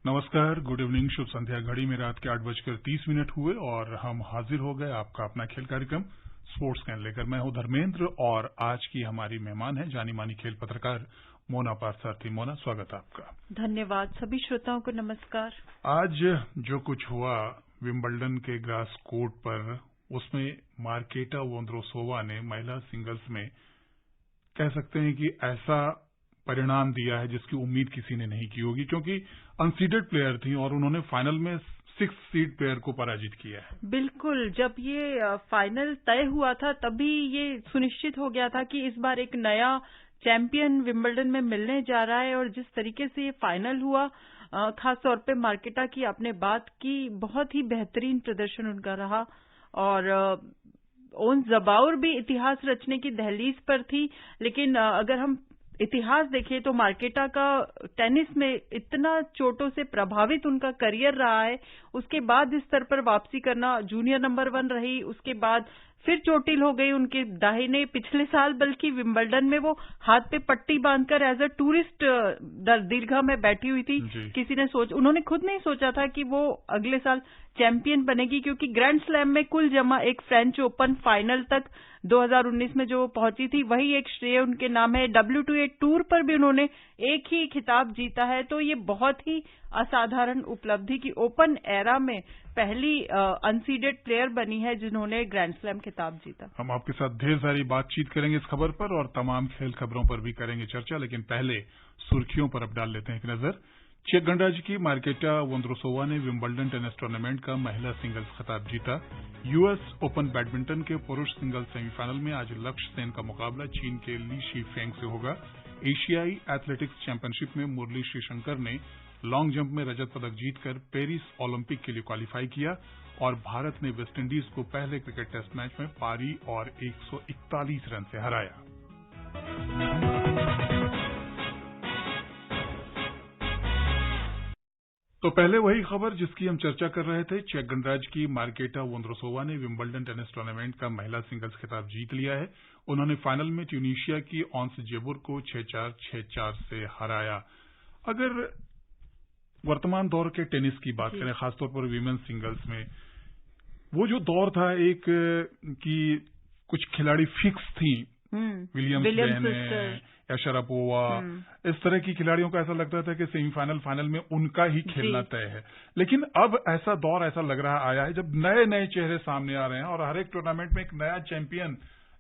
नमस्कार, good evening, शुभ संध्या। घड़ी में रात के 8:30 हुए और हम हाजिर हो गए आपका अपना खेल कार्यक्रम स्पोर्ट्स कैन लेकर। मैं हूं धर्मेंद्र और आज की हमारी मेहमान है जानी मानी खेल पत्रकार मोना पार्थसारथी। मोना, स्वागत है आपका। धन्यवाद। सभी श्रोताओं को नमस्कार। आज जो कुछ हुआ विंबलडन के ग्रास कोर्ट पर, उसमें मार्केटा वोंद्रोसोवा ने महिला सिंगल्स में कह सकते हैं कि ऐसा परिणाम दिया है जिसकी उम्मीद किसी ने नहीं की होगी, क्योंकि अनसीडेड प्लेयर थी और उन्होंने फाइनल में 6 सीड प्लेयर को पराजित किया है। बिल्कुल, जब ये फाइनल तय हुआ था तभी ये सुनिश्चित हो गया था कि इस बार एक नया चैंपियन विंबलडन में मिलने जा रहा है। और जिस तरीके से ये फाइनल हुआ, खासतौर पे मार्केटा की आपने बात की, बहुत ही बेहतरीन प्रदर्शन उनका रहा। और ओन जबाउर भी इतिहास रचने की दहलीज पर थी, लेकिन अगर हम इतिहास देखें तो मार्केटा का टेनिस में इतना चोटों से प्रभावित उनका करियर रहा है, उसके बाद इस स्तर पर वापसी करना, जूनियर नंबर 1 रही, उसके बाद फिर चोटिल हो गई उनके दाहिने। पिछले साल बल्कि विंबलडन में वो हाथ पे पट्टी बांधकर एज अ टूरिस्ट दीर्घा में बैठी हुई थी। उन्होंने खुद नहीं सोचा था कि वो अगले साल चैंपियन बनेगी, क्योंकि ग्रैंड स्लैम में कुल जमा एक फ्रेंच ओपन फाइनल तक 2019 में जो पहुंची थी, वही एक श्रेय उनके नाम है। WTA टूर पर भी उन्होंने एक ही खिताब जीता है, तो ये बहुत ही असाधारण उपलब्धि की ओपन एरा में पहली अनसीडेड प्लेयर बनी है जिन्होंने ग्रैंड स्लैम खिताब जीता। हम आपके साथ ढेर सारी बातचीत करेंगे इस खबर पर और तमाम खेल खबरों पर भी करेंगे चर्चा, लेकिन पहले सुर्खियों पर अब डाल लेते हैं एक नजर। चेक गणराज्य की मार्केटा वोंद्रोसोवा ने विंबलडन टेनिस टूर्नामेंट का महिला सिंगल्स खिताब जीता। यूएस ओपन बैडमिंटन के पुरुष सिंगल्स सेमीफाइनल में आज लक्ष्य सेन का मुकाबला चीन के ली शीफेंग से होगा। एशियाई एथलेटिक्स चैंपियनशिप में मुरली श्रीशंकर ने लॉन्ग जंप में रजत पदक जीतकर पेरिस ओलंपिक के लिए क्वालिफाई किया और भारत ने वेस्टइंडीज को पहले क्रिकेट टेस्ट मैच में पारी और 141 रन से हराया। तो पहले वही खबर जिसकी हम चर्चा कर रहे थे। चेक गणराज्य की मार्केटा वोंद्रोसोवा ने विंबलडन टेनिस टूर्नामेंट का महिला सिंगल्स खिताब जीत लिया है। उन्होंने फाइनल में ट्यूनीशिया की ऑन्स जेबुर को 6-4, 6-4 से हराया। अगर वर्तमान दौर के टेनिस की बात करें, खासतौर पर वीमेंस सिंगल्स में, वो जो दौर था एक कि कुछ खिलाड़ी फिक्स थी, विलियम्स या शरापोवा, इस तरह की खिलाड़ियों को ऐसा लगता था कि सेमीफाइनल फाइनल में उनका ही खेलना तय है। लेकिन अब ऐसा दौर ऐसा लग रहा आया है जब नए नए चेहरे सामने आ रहे हैं और हर एक टूर्नामेंट में एक नया चैंपियन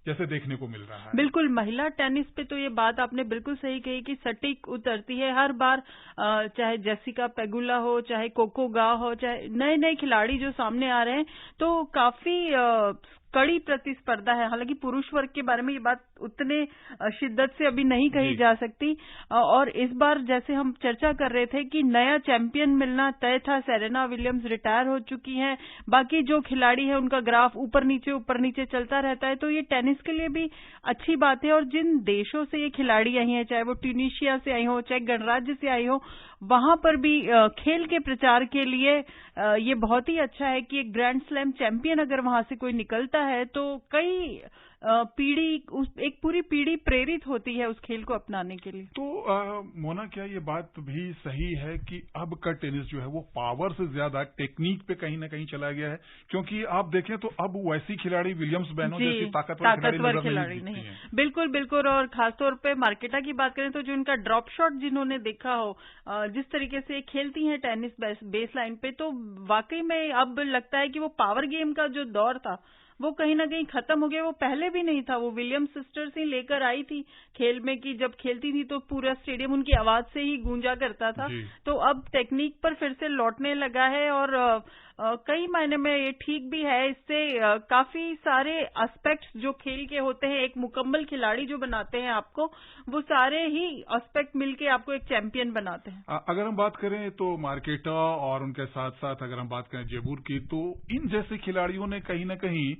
जैसे देखने को मिल रहा है। बिल्कुल, महिला टेनिस पे तो ये बात आपने बिल्कुल सही कही कि सटीक उतरती है हर बार। चाहे जेसिका पेगुला हो, चाहे कोको गाव हो, चाहे नए नए खिलाड़ी जो सामने आ रहे हैं, तो काफी कड़ी प्रतिस्पर्धा है। हालांकि पुरुष वर्ग के बारे में ये बात उतने शिद्दत से अभी नहीं कही जा सकती। और इस बार जैसे हम चर्चा कर रहे थे कि नया चैंपियन मिलना तय था। सेरेना विलियम्स रिटायर हो चुकी हैं, बाकी जो खिलाड़ी है उनका ग्राफ ऊपर नीचे चलता रहता है, तो ये टेनिस के लिए भी अच्छी बात है। और जिन देशों से ये खिलाड़ी आई हैं, चाहे वो ट्यूनीशिया से आई हो, चाहे गणराज्य से आई हो, वहां पर भी खेल के प्रचार के लिए ये बहुत ही अच्छा है कि एक ग्रैंड स्लैम चैंपियन अगर वहां से कोई निकलता है तो कई एक पूरी पीढ़ी प्रेरित होती है उस खेल को अपनाने के लिए। तो मोना, क्या ये बात भी सही है कि अब का टेनिस जो है वो पावर से ज्यादा टेक्निक पे कहीं ना कहीं चला गया है? क्योंकि आप देखें तो अब वैसी खिलाड़ी विलियम्स बहनों जैसी ताकतवर खिलाड़ी नहीं है। बिल्कुल। और खासतौर पे मार्केटा की बात करें तो जो इनका ड्रॉप शॉट जिन्होंने देखा हो, जिस तरीके से खेलती हैं टेनिस बेस लाइन पे, तो वाकई में अब लगता है कि वो पावर गेम का जो दौर था वो कहीं ना कहीं खत्म हो गया। वो पहले भी नहीं था, वो विलियम्स सिस्टर्स ही लेकर आई थी खेल में कि जब खेलती थी तो पूरा स्टेडियम उनकी आवाज से ही गूंजा करता था। तो अब टेक्निक पर फिर से लौटने लगा है और कई मायने में ये ठीक भी है। इससे काफी सारे एस्पेक्ट्स जो खेल के होते हैं, एक मुकम्मल खिलाड़ी जो बनाते हैं आपको, वो सारे ही एस्पेक्ट मिलके आपको एक चैंपियन बनाते हैं। अगर हम बात करें तो मार्केटा और उनके साथ साथ अगर हम बात करें जेबुर की, तो इन जैसे खिलाड़ियों ने कहीं ना कहीं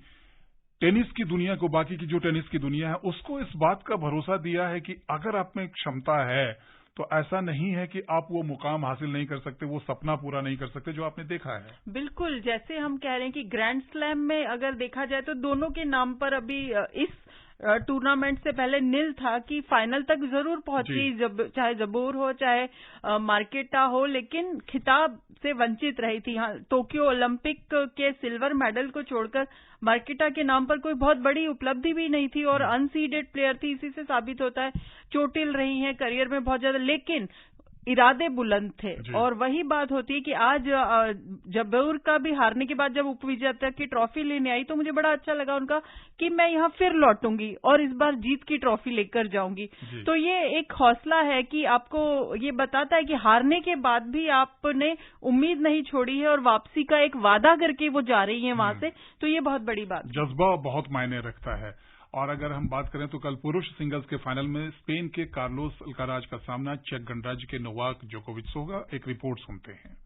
टेनिस की दुनिया को, बाकी की जो टेनिस की दुनिया है उसको इस बात का भरोसा दिया है कि अगर आप में क्षमता है तो ऐसा नहीं है कि आप वो मुकाम हासिल नहीं कर सकते, वो सपना पूरा नहीं कर सकते जो आपने देखा है। बिल्कुल, जैसे हम कह रहे हैं कि ग्रैंड स्लैम में अगर देखा जाए तो दोनों के नाम पर अभी इस टूर्नामेंट से पहले नील था कि फाइनल तक जरूर पहुंची, चाहे जबोर हो चाहे मार्केटा हो, लेकिन खिताब से वंचित रही थी। हाँ, टोक्यो ओलंपिक के सिल्वर मेडल को छोड़कर मार्केटा के नाम पर कोई बहुत बड़ी उपलब्धि भी नहीं थी और अनसीडेड प्लेयर थी। इसी से साबित होता है चोटिल रही हैं करियर में बहुत ज्यादा, लेकिन इरादे बुलंद थे। और वही बात होती है कि आज जबोर का भी हारने के बाद जब उपविजेता की ट्रॉफी लेने आई तो मुझे बड़ा अच्छा लगा उनका कि मैं यहाँ फिर लौटूंगी और इस बार जीत की ट्रॉफी लेकर जाऊंगी। तो ये एक हौसला है कि आपको ये बताता है कि हारने के बाद भी आपने उम्मीद नहीं छोड़ी है और वापसी का एक वादा करके वो जा रही है वहां से। तो ये बहुत बड़ी बात, जज्बा बहुत मायने रखता है। और अगर हम बात करें तो कल पुरुष सिंगल्स के फाइनल में स्पेन के कार्लोस अल्काराज का सामना चेक गणराज्य के नोवाक जोकोविच से होगा। एक रिपोर्ट सुनते हैं।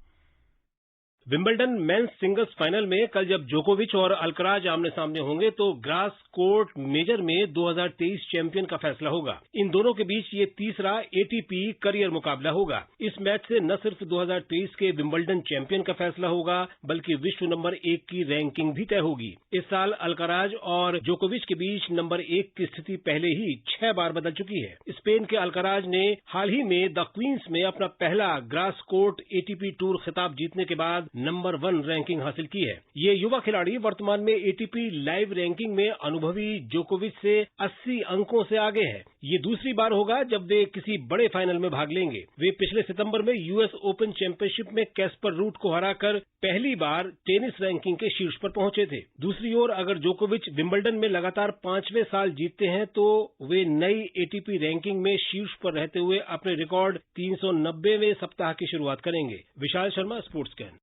विंबलडन मेंस सिंगल्स फाइनल में कल जब जोकोविच और अल्कराज आमने सामने होंगे तो ग्रास कोर्ट मेजर में 2023 चैंपियन का फैसला होगा। इन दोनों के बीच ये तीसरा एटीपी करियर मुकाबला होगा। इस मैच से न सिर्फ 2023 के विंबलडन चैंपियन का फैसला होगा बल्कि विश्व नंबर 1 की रैंकिंग भी तय होगी। इस साल अल्कराज और जोकोविच के बीच नंबर 1 की स्थिति पहले ही 6 बार बदल चुकी है। स्पेन के अल्कराज ने हाल ही में द क्वींस में अपना पहला ग्रास कोर्ट एटीपी टूर खिताब जीतने के बाद नंबर 1 रैंकिंग हासिल की है। ये युवा खिलाड़ी वर्तमान में एटीपी लाइव रैंकिंग में अनुभवी जोकोविच से 80 अंकों से आगे है। ये दूसरी बार होगा जब वे किसी बड़े फाइनल में भाग लेंगे। वे पिछले सितंबर में यूएस ओपन चैंपियनशिप में कैस्पर रूट को हराकर पहली बार टेनिस रैंकिंग के शीर्ष पर पहुंचे थे। दूसरी ओर अगर जोकोविच विंबलडन में लगातार 5वें साल जीतते हैं तो वे नई एटीपी रैंकिंग में शीर्ष पर रहते हुए अपने रिकॉर्ड 390वें सप्ताह की शुरुआत करेंगे। Vishal Sharma, sports can.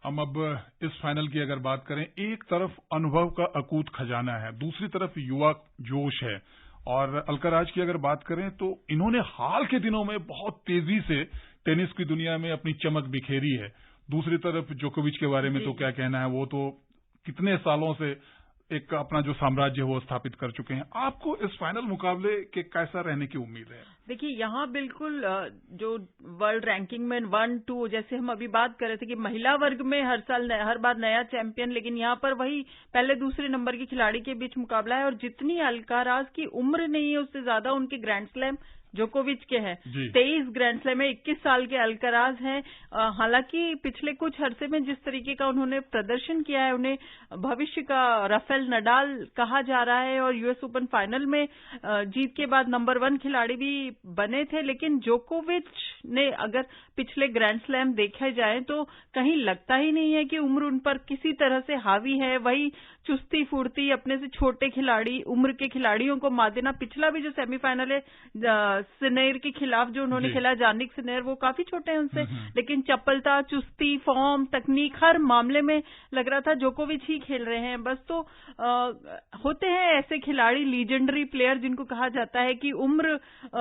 हम अब इस फाइनल की अगर बात करें, एक तरफ अनुभव का अकूत खजाना है, दूसरी तरफ युवा जोश है। और अल्कराज की अगर बात करें तो इन्होंने हाल के दिनों में बहुत तेजी से टेनिस की दुनिया में अपनी चमक बिखेरी है। दूसरी तरफ जोकोविच के बारे में तो क्या कहना है, वो तो कितने सालों से एक अपना जो साम्राज्य है वो स्थापित कर चुके हैं। आपको इस फाइनल मुकाबले के कैसा रहने की उम्मीद है? देखिए, यहाँ बिल्कुल जो वर्ल्ड रैंकिंग में 1-2 जैसे हम अभी बात कर रहे थे कि महिला वर्ग में हर बार नया चैंपियन, लेकिन यहाँ पर वही पहले दूसरे नंबर की खिलाड़ी के बीच मुकाबला है। और जितनी अल्काराज की उम्र नहीं है उससे ज्यादा उनके ग्रैंड स्लैम जोकोविच के हैं। 23 ग्रैंड स्लैम में 21 साल के अल्कराज हैं। हालांकि पिछले कुछ अरसे में जिस तरीके का उन्होंने प्रदर्शन किया है, उन्हें भविष्य का राफेल नडाल कहा जा रहा है और यूएस ओपन फाइनल में जीत के बाद नंबर 1 खिलाड़ी भी बने थे। लेकिन जोकोविच ने अगर पिछले ग्रैंड स्लैम देखे जाए तो कहीं लगता ही नहीं है कि उम्र उन पर किसी तरह से हावी है। वही चुस्ती फुर्ती, अपने से छोटे खिलाड़ी, उम्र के खिलाड़ियों को मात देना। पिछला भी जो सेमीफाइनल है सिनेर के खिलाफ जो उन्होंने खेला, जानिक सिनेर, वो काफी छोटे हैं उनसे, लेकिन चपलता, चुस्ती, फॉर्म, तकनीक, हर मामले में लग रहा था जोकोविच ही खेल रहे हैं। बस तो होते हैं ऐसे खिलाड़ी, लीजेंडरी प्लेयर, जिनको कहा जाता है कि उम्र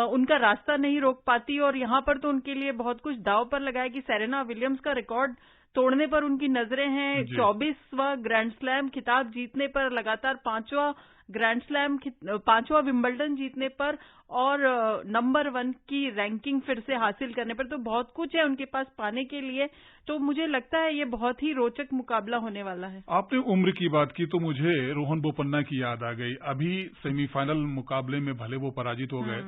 उनका रास्ता नहीं रोक पाती। और यहाँ पर तो उनके लिए बहुत कुछ दांव पर लगाया कि सेरेना विलियम्स का रिकॉर्ड तोड़ने पर उनकी नजरें हैं। 24वां ग्रैंड स्लैम खिताब जीतने पर, लगातार 5वां ग्रैंड स्लैम, 5वां विंबलडन जीतने पर और नंबर 1 की रैंकिंग फिर से हासिल करने पर। तो बहुत कुछ है उनके पास पाने के लिए। तो मुझे लगता है ये बहुत ही रोचक मुकाबला होने वाला है। आपने उम्र की बात की तो मुझे रोहन बोपन्ना की याद आ गई। अभी सेमीफाइनल मुकाबले में भले वो पराजित हो गए,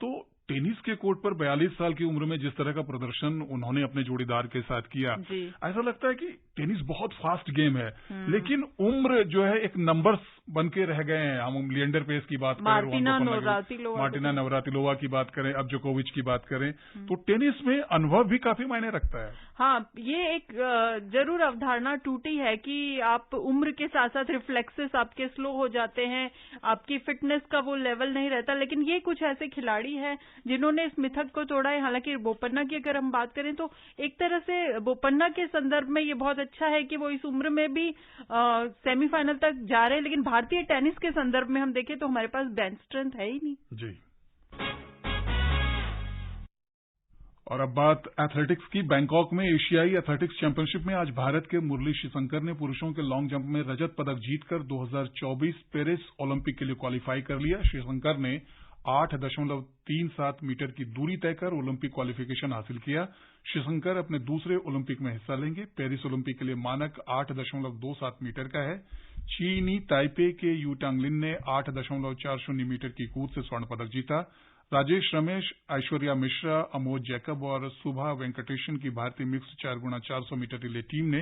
तो टेनिस के कोर्ट पर 42 साल की उम्र में जिस तरह का प्रदर्शन उन्होंने अपने जोड़ीदार के साथ किया, ऐसा लगता है कि टेनिस बहुत फास्ट गेम है, लेकिन उम्र जो है एक नंबर्स बन के रह गए हैं। हम लिएंडर पेस की बात करें, मार्टिना नवरातिलोवा की बात करें, अब जोकोविच की बात करें, तो टेनिस में अनुभव भी काफी मायने रखता है। हाँ, ये एक जरूर अवधारणा टूटी है कि आप उम्र के साथ साथ रिफ्लेक्सेस आपके स्लो हो जाते हैं, आपकी फिटनेस का वो लेवल नहीं रहता। लेकिन ये कुछ ऐसे खिलाड़ी हैं जिन्होंने इस मिथक को तोड़ा है। हालांकि बोपन्ना की अगर हम बात करें तो एक तरह से बोपन्ना के संदर्भ में ये बहुत अच्छा है कि वो इस उम्र में भी सेमीफाइनल तक जा रहे हैं। लेकिन भारतीय टेनिस के संदर्भ में हम देखें तो हमारे पास बेंच स्ट्रेंथ है ही नहीं। जी। और अब बात एथलेटिक्स की। बैंकॉक में एशियाई एथलेटिक्स चैंपियनशिप में आज भारत के मुरली श्रीशंकर ने पुरुषों के लॉन्ग जंप में रजत पदक जीतकर 2024 पेरिस ओलंपिक के लिए क्वालिफाई कर लिया। श्रीशंकर ने 8.37 मीटर की दूरी तय कर ओलंपिक क्वालिफिकेशन हासिल किया। श्रीशंकर अपने दूसरे ओलंपिक में हिस्सा लेंगे। पेरिस ओलंपिक के लिए मानक 8.27 मीटर का है। चीनी ताइपे के यू टांगलिन ने 8.40 मीटर की कूद से स्वर्ण पदक जीता। राजेश रमेश, ऐश्वर्या मिश्रा, अमोद जैकब और सुभा वेंकटेशन की भारतीय mix 4x400 metre relay team ने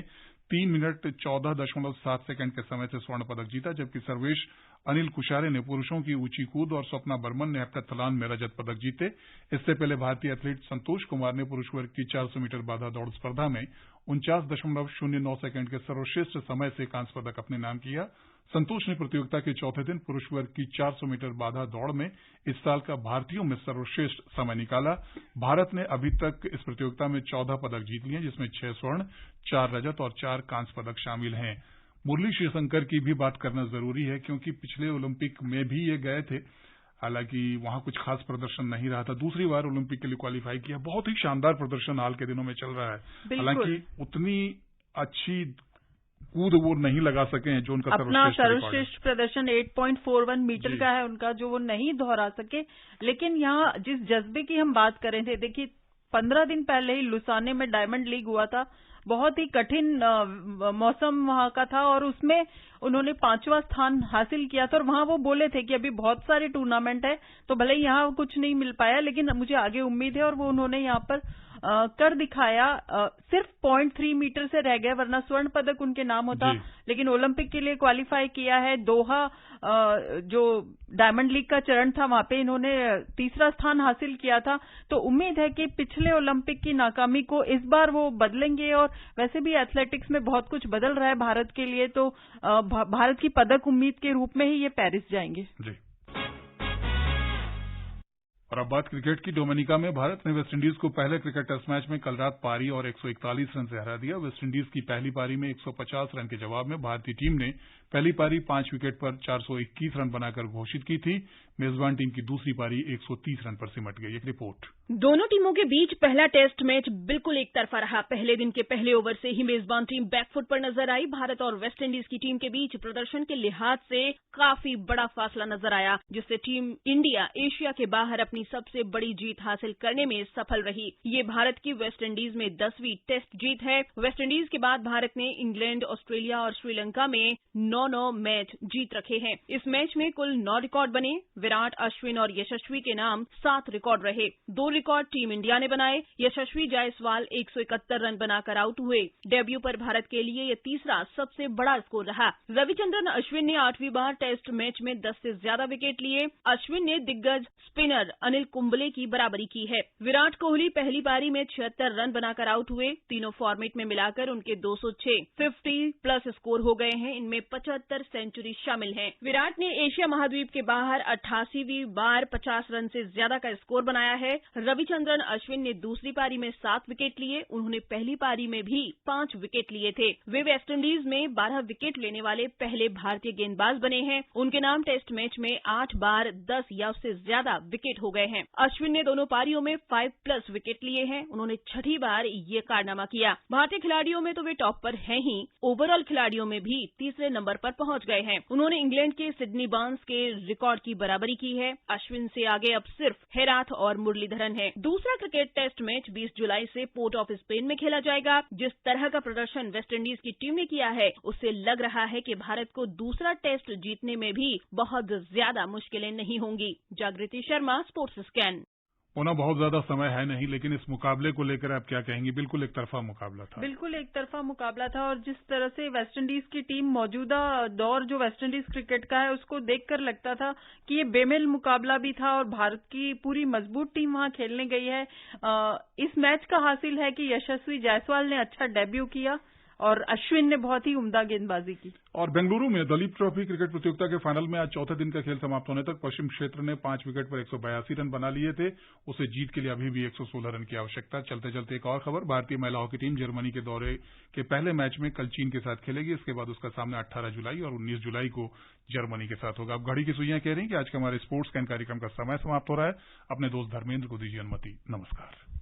3 मिनट 14.7 सेकंड के समय से स्वर्ण पदक जीता, जबकि सर्वेश अनिल कुशारे ने पुरुषों की ऊंची कूद और स्वप्ना बर्मन ने हेप्टाथलॉन में रजत पदक जीते। इससे पहले भारतीय एथलीट संतोष कुमार ने पुरुष वर्ग की 400 मीटर बाधा दौड़ स्पर्धा में 49.09 सेकंड के सर्वश्रेष्ठ समय से कांस्य पदक अपने नाम किया। संतोष ने प्रतियोगिता के चौथे दिन पुरुष वर्ग की 400 मीटर बाधा दौड़ में इस साल का भारतीयों में सर्वश्रेष्ठ समय निकाला। भारत ने अभी तक इस प्रतियोगिता में 14 पदक जीत लिए, जिसमें 6 स्वर्ण, 4 रजत और 4 कांस्य पदक शामिल हैं। मुरली श्रीशंकर की भी बात करना जरूरी है, क्योंकि पिछले ओलंपिक में भी ये गए थे, हालांकि वहां कुछ खास प्रदर्शन नहीं रहा था। दूसरी बार ओलंपिक के लिए क्वालिफाई किया। बहुत ही शानदार प्रदर्शन हाल के दिनों में चल रहा है। हालांकि उतनी अच्छी कूद वो नहीं लगा सके हैं जो उनका अपना सर्वश्रेष्ठ प्रदर्शन 8.41 मीटर का है उनका, जो वो नहीं दोहरा सके। लेकिन यहाँ जिस जज्बे की हम बात कर रहे थे, देखिए 15 दिन पहले ही लुसाने में डायमंड लीग हुआ था। बहुत ही कठिन मौसम वहां का था और उसमें उन्होंने 5वां स्थान हासिल किया था। और वहां वो बोले थे कि अभी बहुत सारे टूर्नामेंट है, तो भले ही यहाँ कुछ नहीं मिल पाया, लेकिन मुझे आगे उम्मीद है। और वो उन्होंने यहाँ पर कर दिखाया। सिर्फ 0.3 मीटर से रह गए, वरना स्वर्ण पदक उनके नाम होता। लेकिन ओलंपिक के लिए क्वालिफाई किया है। दोहा जो डायमंड लीग का चरण था, वहां पे इन्होंने तीसरा स्थान हासिल किया था। तो उम्मीद है कि पिछले ओलंपिक की नाकामी को इस बार वो बदलेंगे। और वैसे भी एथलेटिक्स में बहुत कुछ बदल रहा है भारत के लिए, तो भारत की पदक उम्मीद के रूप में ही ये पेरिस जाएंगे। जी। और अब बात क्रिकेट की। डोमिनिका में भारत ने वेस्टइंडीज को पहले क्रिकेट टेस्ट मैच में कल रात पारी और 141 रन से हरा दिया। वेस्टइंडीज की पहली पारी में 150 रन के जवाब में भारतीय टीम ने पहली पारी 5 विकेट पर 421 रन बनाकर घोषित की थी। मेजबान टीम की दूसरी पारी 130 रन पर सिमट गई। एक रिपोर्ट। दोनों टीमों के बीच पहला टेस्ट मैच बिल्कुल एक तरफा रहा। पहले दिन के पहले ओवर से ही मेजबान टीम बैकफुट पर नजर आई। भारत और वेस्टइंडीज की टीम के बीच प्रदर्शन के लिहाज से काफी बड़ा फासला नजर आया, जिससे टीम इंडिया एशिया के बाहर अपनी सबसे बड़ी जीत हासिल करने में सफल रही। ये भारत की वेस्टइंडीज में 10वीं टेस्ट जीत है। वेस्टइंडीज के बाद भारत ने इंग्लैंड, ऑस्ट्रेलिया और श्रीलंका में 9 मैच जीत रखे हैं। इस मैच में कुल 9 रिकॉर्ड बने। विराट, अश्विन और यशस्वी के नाम 7 रिकॉर्ड रहे। 2 रिकॉर्ड टीम इंडिया ने बनाए। यशस्वी जायसवाल 171 रन बनाकर आउट हुए। डेब्यू पर भारत के लिए यह तीसरा सबसे बड़ा स्कोर रहा। रविचंद्रन अश्विन ने 8वीं बार टेस्ट मैच में 10 से ज्यादा विकेट लिए। अश्विन ने दिग्गज स्पिनर अनिल कुंबले की बराबरी की है। विराट कोहली पहली पारी में 76 रन बनाकर आउट हुए। तीनों फॉर्मेट में मिलाकर उनके 206 50+ स्कोर हो गए हैं। इनमें 75 सेंचुरी शामिल हैं। विराट ने एशिया महाद्वीप के बाहर 88वीं बार 50 रन से ज्यादा का स्कोर बनाया है। रविचंद्रन अश्विन ने दूसरी पारी में 7 विकेट लिए। उन्होंने पहली पारी में भी 5 विकेट लिए थे। वे वेस्टइंडीज में 12 विकेट लेने वाले पहले भारतीय गेंदबाज बने हैं। उनके नाम टेस्ट मैच में 8 बार 10 या उससे ज्यादा विकेट हो गए हैं। अश्विन ने दोनों पारियों में 5+ विकेट लिए हैं। उन्होंने 6ठी बार ये कारनामा किया। भारतीय खिलाड़ियों में तो वे टॉप पर हैं ही, ओवरऑल खिलाड़ियों में भी तीसरे नंबर पर पहुंच गए हैं। उन्होंने इंग्लैंड के सिडनी बार्न्स के रिकॉर्ड की बराबरी की है। अश्विन से आगे अब सिर्फ हेराथ और मुरलीधरन है। दूसरा क्रिकेट टेस्ट मैच 20 जुलाई से पोर्ट ऑफ स्पेन में खेला जाएगा। जिस तरह का प्रदर्शन वेस्टइंडीज की टीम ने किया है, उससे लग रहा है कि भारत को दूसरा टेस्ट जीतने में भी बहुत ज्यादा मुश्किलें नहीं होंगी। जागृति शर्मा, स्पोर्ट्स स्कैन। होना बहुत ज्यादा समय है नहीं, लेकिन इस मुकाबले को लेकर आप क्या कहेंगे? बिल्कुल एक तरफा मुकाबला था। बिल्कुल एक तरफा मुकाबला था। और जिस तरह से वेस्टइंडीज की टीम मौजूदा दौर जो वेस्टइंडीज क्रिकेट का है, उसको देखकर लगता था कि ये बेमेल मुकाबला भी था। और भारत की पूरी मजबूत टीम वहां खेलने गई है। इस मैच का हासिल है कि यशस्वी जायसवाल ने अच्छा डेब्यू किया और अश्विन ने बहुत ही उम्दा गेंदबाजी की। और बेंगलुरु में दलीप ट्रॉफी क्रिकेट प्रतियोगिता के फाइनल में आज चौथे दिन का खेल समाप्त होने तक पश्चिम क्षेत्र ने 5 विकेट पर 182 रन बना लिए थे। उसे जीत के लिए अभी भी 116 रन की आवश्यकता। चलते चलते एक और खबर। भारतीय महिला हॉकी टीम जर्मनी के दौरे के पहले मैच में कल चीन के साथ खेलेगी। इसके बाद उसका सामना 18 जुलाई और 19 जुलाई को जर्मनी के साथ होगा। अब घड़ी की सुइयां कह रही हैं कि आज के हमारे स्पोर्ट्स कैन कार्यक्रम का समय समाप्त हो रहा है। अपने दोस्त धर्मेंद्र को दीजिए अनुमति। नमस्कार।